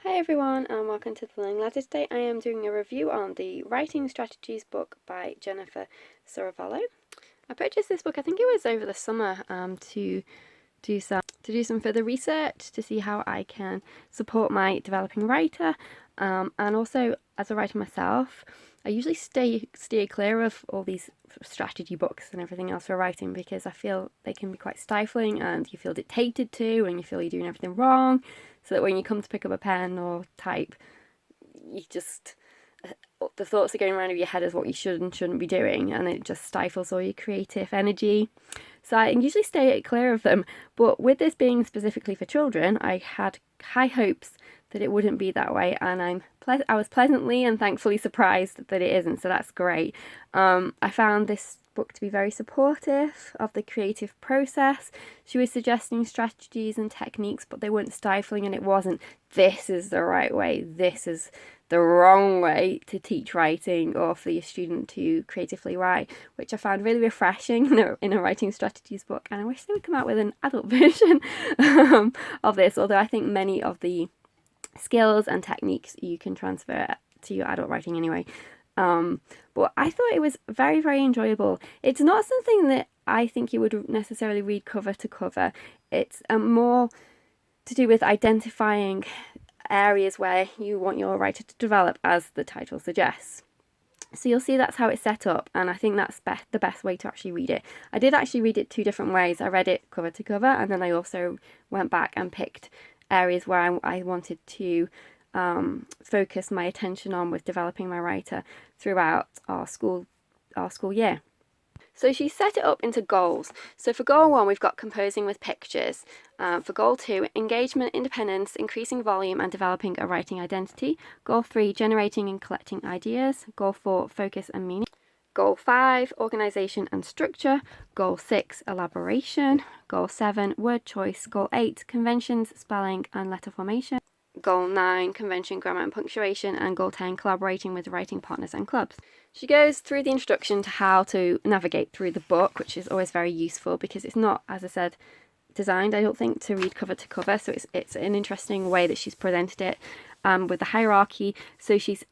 Hi everyone and welcome to The Learning Ladder. Today I am doing a review on the Writing Strategies book by Jennifer Saravallo. I purchased this book, I think it was over the summer, to do some further research to see how I can support my developing writer, and also as a writer myself. I usually steer clear of all these strategy books and everything else for writing because I feel they can be quite stifling and you feel dictated to and you feel you're doing everything wrong, so that when you come to pick up a pen or type, you just the thoughts are going around in your head as what you should and shouldn't be doing, and it just stifles all your creative energy. So I usually stay clear of them, but with this being specifically for children, I had high hopes that it wouldn't be that way, and I was pleasantly and thankfully surprised that it isn't, so that's great. I found this book to be very supportive of the creative process. She was suggesting strategies and techniques, but they weren't stifling, and it wasn't, this is the right way, this is the wrong way to teach writing or for your student to creatively write, which I found really refreshing in a writing strategies book, and I wish they would come out with an adult version of this, although I think many of the skills and techniques you can transfer to your adult writing anyway. But I thought it was very, very enjoyable. It's not something that I think you would necessarily read cover to cover. It's more to do with identifying areas where you want your writer to develop, as the title suggests. So you'll see that's how it's set up, and I think that's the best way to actually read it. I did actually read it two different ways. I read it cover to cover, and then I also went back and picked areas where I wanted to focus my attention on with developing my writer throughout our school year. So she set it up into goals. So for goal 1, we've got composing with pictures. For goal 2, engagement, independence, increasing volume and developing a writing identity. Goal 3, generating and collecting ideas. Goal 4, focus and meaning. Goal 5, organisation and structure. Goal 6, elaboration. Goal 7, word choice. Goal 8, conventions, spelling and letter formation. Goal 9, convention, grammar and punctuation. And Goal 10, collaborating with writing partners and clubs. She goes through the introduction to how to navigate through the book, which is always very useful because it's not, as I said, designed, I don't think, to read cover to cover. So it's an interesting way that she's presented it, with the hierarchy. So she's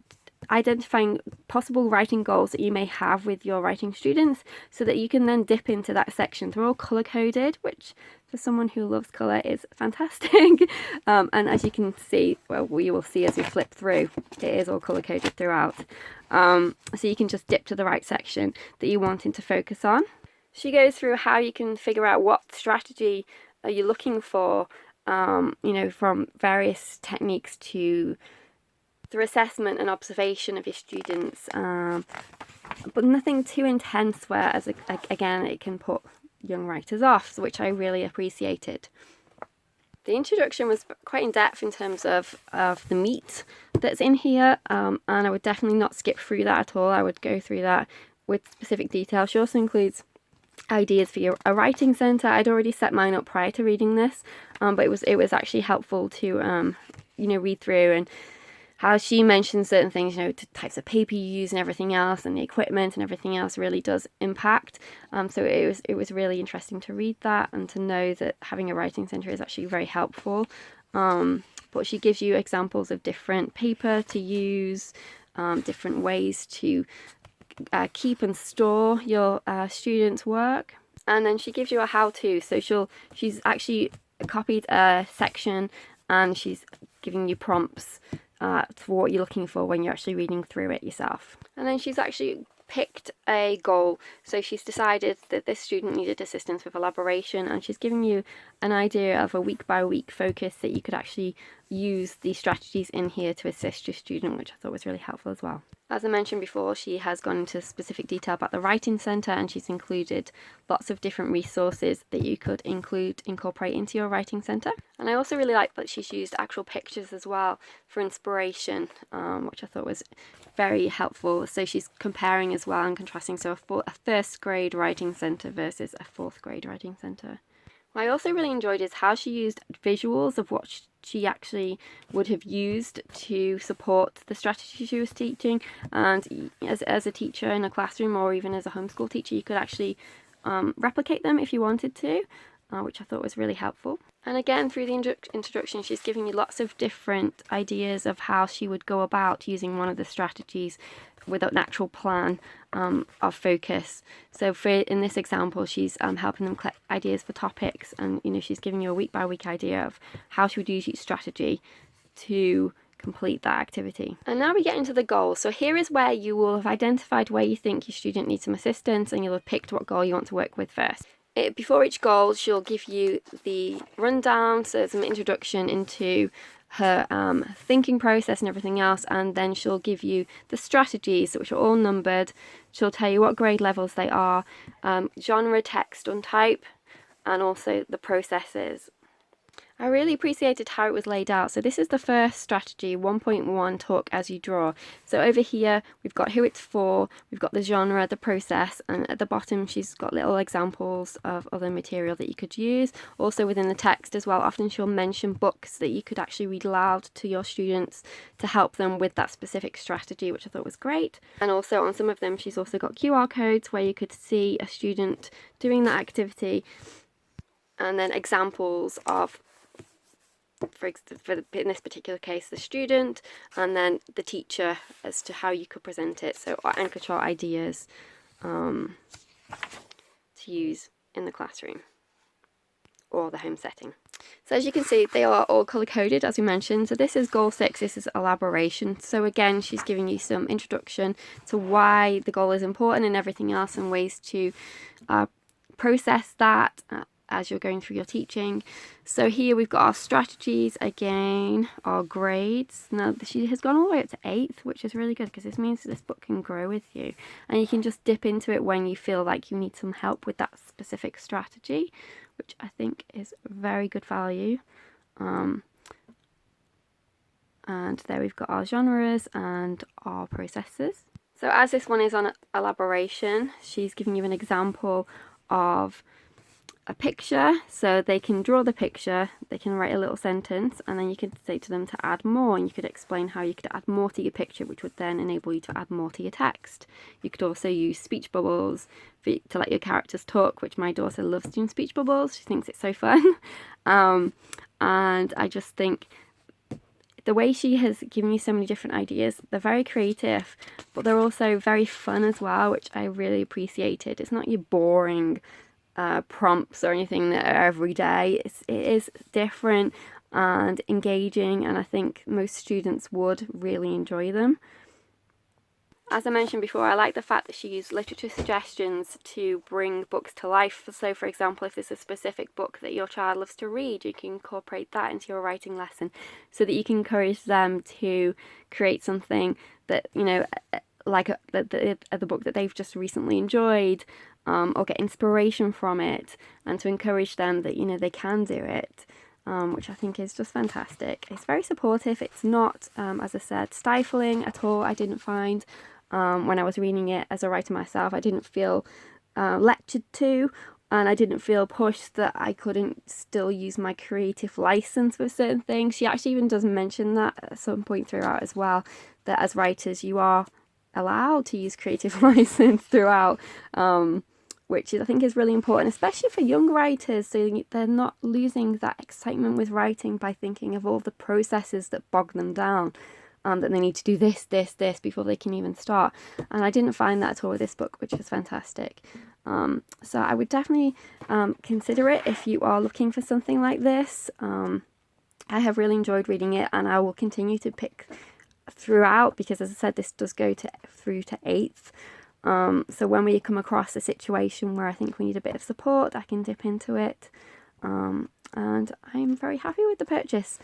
identifying possible writing goals that you may have with your writing students so that you can then dip into that section. They're all colour coded, which for someone who loves colour is fantastic. And as you can see, well, you will see as we flip through, it is all colour coded throughout. So you can just dip to the right section that you're wanting to focus on. She goes through how you can figure out what strategy are you looking for, from various techniques to through assessment and observation of your students, but nothing too intense where, again, it can put young writers off, which I really appreciated. The introduction was quite in-depth in terms of the meat that's in here, and I would definitely not skip through that at all. I would go through that with specific detail. She also includes ideas for a writing centre. I'd already set mine up prior to reading this, but it was actually helpful to read through, and how she mentions certain things, types of paper you use and everything else, and the equipment and everything else really does impact. So it was really interesting to read that and to know that having a writing centre is actually very helpful. But she gives you examples of different paper to use, different ways to keep and store your students' work, and then she gives you a how-to. So she's actually copied a section and she's giving you prompts for what you're looking for when you're actually reading through it yourself. And then she's actually picked a goal. So she's decided that this student needed assistance with elaboration, and she's giving you an idea of a week-by-week focus that you could actually use these strategies in here to assist your student, which I thought was really helpful as well. As I mentioned before, she has gone into specific detail about the writing centre, and she's included lots of different resources that you could incorporate into your writing centre. And I also really like that she's used actual pictures as well for inspiration, which I thought was very helpful. So she's comparing as well and contrasting, so a first grade writing centre versus a fourth grade writing centre. What I also really enjoyed is how she used visuals of what she actually would have used to support the strategy she was teaching, and as a teacher in a classroom or even as a homeschool teacher, you could actually replicate them if you wanted to, which I thought was really helpful. And again, through the introduction, she's giving you lots of different ideas of how she would go about using one of the strategies with an actual plan of focus. So in this example, she's helping them collect ideas for topics, and she's giving you a week by week idea of how she would use each strategy to complete that activity. And now we get into the goals. So here is where you will have identified where you think your student needs some assistance, and you'll have picked what goal you want to work with first. Before each goal, she'll give you the rundown, so some introduction into her thinking process and everything else, and then she'll give you the strategies, which are all numbered. She'll tell you what grade levels they are, genre, text, untype, and also the processes. I really appreciated how it was laid out. So this is the first strategy, 1.1, talk as you draw. So over here, we've got who it's for, we've got the genre, the process, and at the bottom, she's got little examples of other material that you could use. Also within the text as well, often she'll mention books that you could actually read aloud to your students to help them with that specific strategy, which I thought was great. And also on some of them, she's also got QR codes where you could see a student doing that activity, and then examples of, in this particular case, the student, and then the teacher as to how you could present it. So anchor chart ideas to use in the classroom or the home setting. So as you can see, they are all colour coded, as we mentioned. So this is goal 6, this is elaboration. So again, she's giving you some introduction to why the goal is important and everything else, and ways to process that as you're going through your teaching. So here we've got our strategies, again, our grades. Now she has gone all the way up to 8th, which is really good because this means that this book can grow with you, and you can just dip into it when you feel like you need some help with that specific strategy, which I think is very good value. And there we've got our genres and our processes. So as this one is on elaboration, she's giving you an example of a picture, so they can draw the picture, they can write a little sentence, and then you could say to them to add more, and you could explain how you could add more to your picture, which would then enable you to add more to your text. You could also use speech bubbles to let your characters talk, which my daughter loves doing speech bubbles. She thinks it's so fun. And I just think the way she has given you so many different ideas, they're very creative, but they're also very fun as well, which I really appreciated. It's not your boring prompts or anything that are every day. It is different and engaging, and I think most students would really enjoy them. As I mentioned before, I like the fact that she used literature suggestions to bring books to life. So for example, if there's a specific book that your child loves to read, you can incorporate that into your writing lesson so that you can encourage them to create something that, like the book that they've just recently enjoyed, or get inspiration from it, and to encourage them that they can do it, which I think is just fantastic. It's very supportive. It's not, as I said, stifling at all. I didn't find when I was reading it as a writer myself, I didn't feel lectured to, and I didn't feel pushed that I couldn't still use my creative license with certain things. She actually even does mention that at some point throughout as well, that as writers you are allowed to use creative license throughout, which I think is really important, especially for young writers, so they're not losing that excitement with writing by thinking of all the processes that bog them down, that they need to do this before they can even start. And I didn't find that at all with this book, which was fantastic. So I would definitely consider it if you are looking for something like this. I have really enjoyed reading it, and I will continue to pick throughout, because as I said, this does go through to 8th. So when we come across a situation where I think we need a bit of support, I can dip into it. And I'm very happy with the purchase.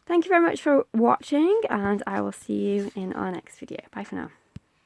Thank you very much for watching, and I will see you in our next video. Bye for now.